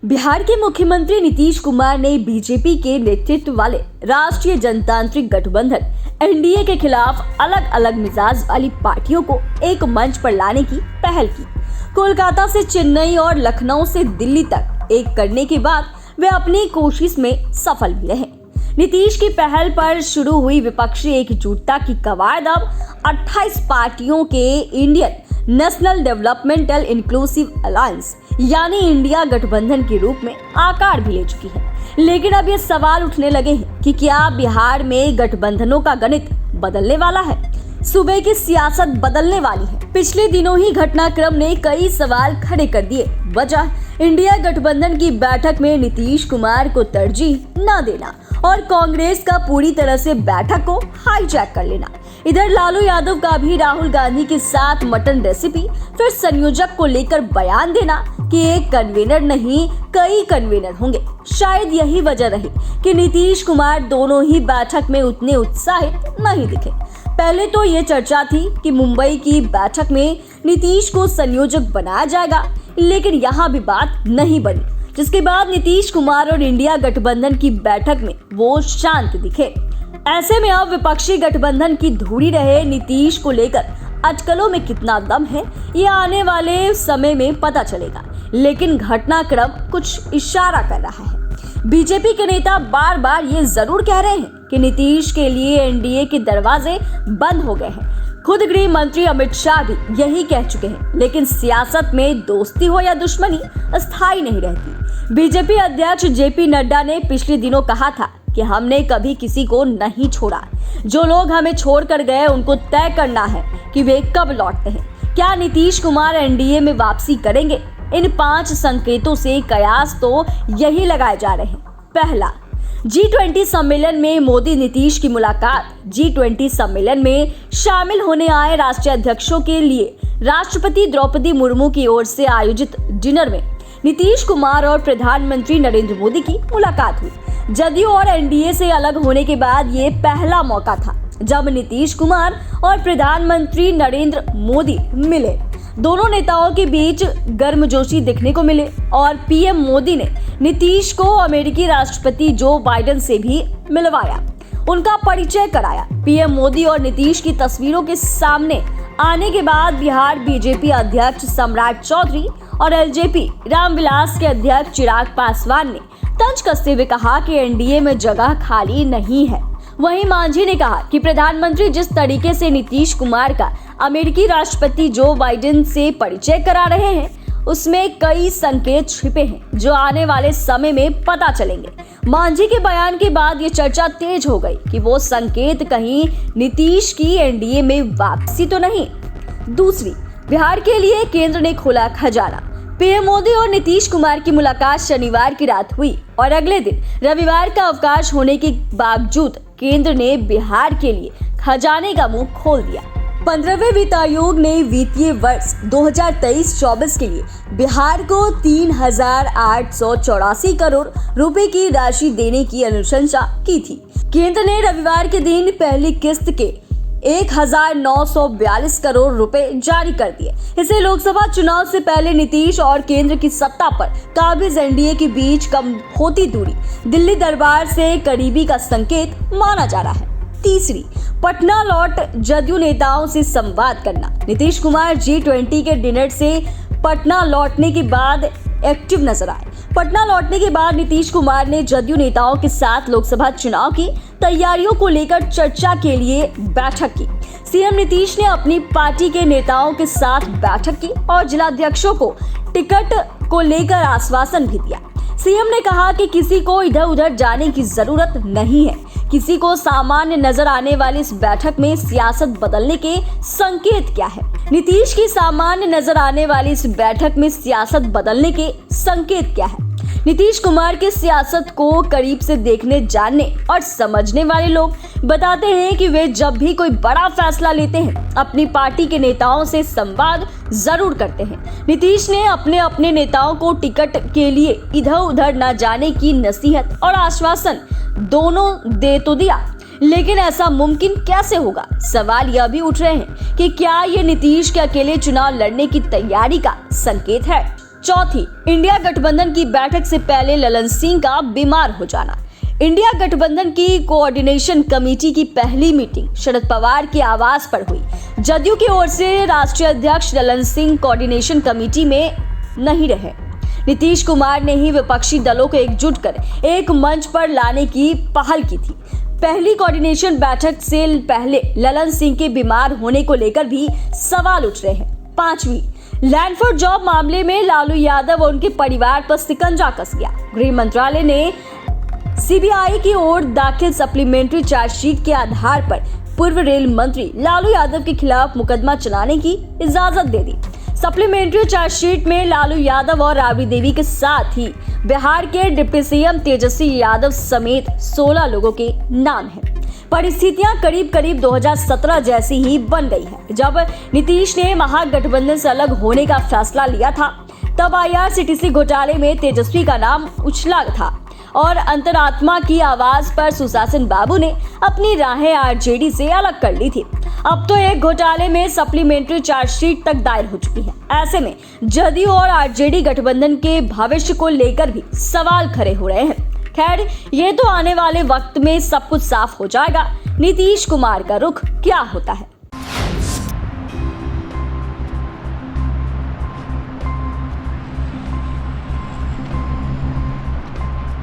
बिहार के मुख्यमंत्री नीतीश कुमार ने बीजेपी के नेतृत्व वाले राष्ट्रीय जनतांत्रिक गठबंधन एनडीए के खिलाफ अलग अलग मिजाज वाली पार्टियों को एक मंच पर लाने की पहल की। कोलकाता से चेन्नई और लखनऊ से दिल्ली तक एक करने के बाद वे अपनी कोशिश में सफल भी रहे। नीतीश की पहल पर शुरू हुई विपक्षी एकजुटता की कवायद अब 28 पार्टियों के Indian national developmental inclusive alliance यानी इंडिया गठबंधन के रूप में आकार भी ले चुकी है। लेकिन अब ये सवाल उठने लगे हैं कि क्या बिहार में गठबंधनों का गणित बदलने वाला है, सूबे की सियासत बदलने वाली है। पिछले दिनों ही घटनाक्रम ने कई सवाल खड़े कर दिए। वजह इंडिया गठबंधन की बैठक में नीतीश कुमार को तरजीह न देना और कांग्रेस का पूरी तरह से बैठक को हाईजैक कर लेना। इधर लालू यादव का भी राहुल गांधी के साथ मटन रेसिपी फिर संयोजक को लेकर बयान देना कि एक कन्वेनर नहीं कई कन्वेनर होंगे। शायद यही वजह रही कि नीतीश कुमार दोनों ही बैठक में उतने उत्साहित नहीं दिखे। पहले तो ये चर्चा थी कि मुंबई की बैठक में नीतीश को संयोजक बनाया जाएगा, लेकिन यहाँ भी बात नहीं बनी, जिसके बाद नीतीश कुमार और इंडिया गठबंधन की बैठक में वो शांत दिखे। ऐसे में अब विपक्षी गठबंधन की धुरी रहे नीतीश को लेकर अटकलों में कितना दम है, ये आने वाले समय में पता चलेगा। लेकिन घटनाक्रम कुछ इशारा कर रहा है। बीजेपी के नेता बार बार ये जरूर कह रहे हैं कि नीतीश के लिए एनडीए के दरवाजे बंद हो गए हैं। खुद गृह मंत्री अमित शाह भी यही कह चुके हैं। लेकिन सियासत में दोस्ती हो या दुश्मनी अस्थायी नहीं रहती। बीजेपी अध्यक्ष जेपी नड्डा ने पिछले दिनों कहा था कि हमने कभी किसी को नहीं छोड़ा। जो लोग हमें छोड़कर गए उनको तय करना है कि वे कब लौटते हैं। क्या नीतीश कुमार एनडीए में वापसी करेंगे? इन 5 संकेतों से कयास तो यही लगाए जा रहे हैं। पहला, G20 सम्मेलन में मोदी नीतीश की मुलाकात। G20 सम्मेलन में शामिल होने आए राष्ट्रीय अध्यक्षों के लिए राष्ट्रपति द्रौपदी मुर्मू की ओर से आयोजित डिनर में नीतीश कुमार और प्रधानमंत्री नरेंद्र मोदी की मुलाकात हुई। जदयू और एनडीए से अलग होने के बाद ये पहला मौका था जब नीतीश कुमार और प्रधानमंत्री नरेंद्र मोदी मिले। दोनों नेताओं के बीच गर्मजोशी देखने को मिले और पीएम मोदी ने नीतीश को अमेरिकी राष्ट्रपति जो बाइडेन से भी मिलवाया, उनका परिचय कराया। पीएम मोदी और नीतीश की तस्वीरों के सामने आने के बाद बिहार बीजेपी अध्यक्ष सम्राट चौधरी और एलजेपी रामविलास के अध्यक्ष चिराग पासवान ने तंज कसते हुए कहा कि एनडीए में जगह खाली नहीं है। वहीं मांझी ने कहा कि प्रधानमंत्री जिस तरीके से नीतीश कुमार का अमेरिकी राष्ट्रपति जो बाइडेन से परिचय करा रहे हैं, उसमें कई संकेत छिपे हैं जो आने वाले समय में पता चलेंगे। मांझी के बयान के बाद ये चर्चा तेज हो गई कि वो संकेत कहीं नीतीश की एनडीए में वापसी तो नहीं। दूसरी, बिहार के लिए केंद्र ने खोला खजाना। पीएम मोदी और नीतीश कुमार की मुलाकात शनिवार की रात हुई और अगले दिन रविवार का अवकाश होने के बावजूद केंद्र ने बिहार के लिए खजाने का मुंह खोल दिया। 15वें वित्त आयोग ने वित्तीय वर्ष 2023-24 के लिए बिहार को 3,884 करोड़ रुपए की राशि देने की अनुशंसा की थी। केंद्र ने रविवार के दिन पहली किस्त के 1,942 करोड़ रुपए जारी कर दिए। इसे लोकसभा चुनाव से पहले नीतीश और केंद्र की सत्ता पर काबिज एनडीए के बीच कम होती दूरी, दिल्ली दरबार से करीबी का संकेत माना जा रहा है। तीसरी, पटना लौट जदयू नेताओं से संवाद करना। नीतीश कुमार G20 के डिनर से पटना लौटने के बाद एक्टिव नजर आए। पटना लौटने के बाद नीतीश कुमार ने जदयू नेताओं के साथ लोकसभा चुनाव की तैयारियों को लेकर चर्चा के लिए बैठक की। सीएम नीतीश ने अपनी पार्टी के नेताओं के साथ बैठक की और जिलाध्यक्षों को टिकट को लेकर आश्वासन भी दिया। सीएम ने कहा कि किसी को इधर उधर जाने की जरूरत नहीं है। किसी को सामान्य नजर आने वाली इस बैठक में सियासत बदलने के संकेत क्या है? नीतीश की सामान्य नजर आने वाली इस बैठक में सियासत बदलने के संकेत क्या है? नीतीश कुमार की सियासत को करीब से देखने, जानने और समझने वाले लोग बताते हैं कि वे जब भी कोई बड़ा फैसला लेते हैं अपनी पार्टी के नेताओं से संवाद जरूर करते हैं। नीतीश ने अपने अपने नेताओं को टिकट के लिए इधर उधर न जाने की नसीहत और आश्वासन दोनों दे तो दिया, लेकिन ऐसा मुमकिन कैसे होगा? सवाल यह भी उठ रहे हैं कि क्या ये नीतीश के अकेले चुनाव लड़ने की तैयारी का संकेत है? चौथी, इंडिया गठबंधन की बैठक से पहले ललन सिंह का बीमार हो जाना। इंडिया गठबंधन की कोऑर्डिनेशन कमेटी की पहली मीटिंग शरद पवार के आवास पर हुई। जदयू की ओर से राष्ट्रीय अध्यक्ष ललन सिंह कोऑर्डिनेशन कमेटी में नहीं रहे। नीतीश कुमार ने ही विपक्षी दलों को एकजुट कर एक मंच पर लाने की पहल की थी। पहली कोऑर्डिनेशन बैठक से पहले ललन सिंह के बीमार होने को लेकर भी सवाल उठ रहे हैं। पांचवी, लैंड फॉर जॉब मामले में लालू यादव और उनके परिवार पर शिकंजा कस गया। गृह मंत्रालय ने सीबीआई की ओर दाखिल सप्लीमेंट्री चार्जशीट के आधार पर पूर्व रेल मंत्री लालू यादव के खिलाफ मुकदमा चलाने की इजाजत दे दी। सप्लीमेंट्री चार्जशीट में लालू यादव और राबड़ी देवी के साथ ही बिहार के डिप्टी सीएम तेजस्वी यादव समेत 16 लोगों के नाम हैं। परिस्थितियां करीब करीब 2017 जैसी ही बन गई है। जब नीतीश ने महागठबंधन से अलग होने का फैसला लिया था, तब IRCTC घोटाले में तेजस्वी का नाम उछला था और अंतरात्मा की आवाज पर सुशासन बाबू ने अपनी राहें RJD से अलग कर ली थी। अब तो एक घोटाले में सप्लीमेंट्री चार्जशीट तक दायर हो चुकी है। ऐसे में जदयू और RJD गठबंधन के भविष्य को लेकर भी सवाल खड़े हो रहे हैं। खैर, ये तो आने वाले वक्त में सब कुछ साफ हो जाएगा। नीतीश कुमार का रुख क्या होता है।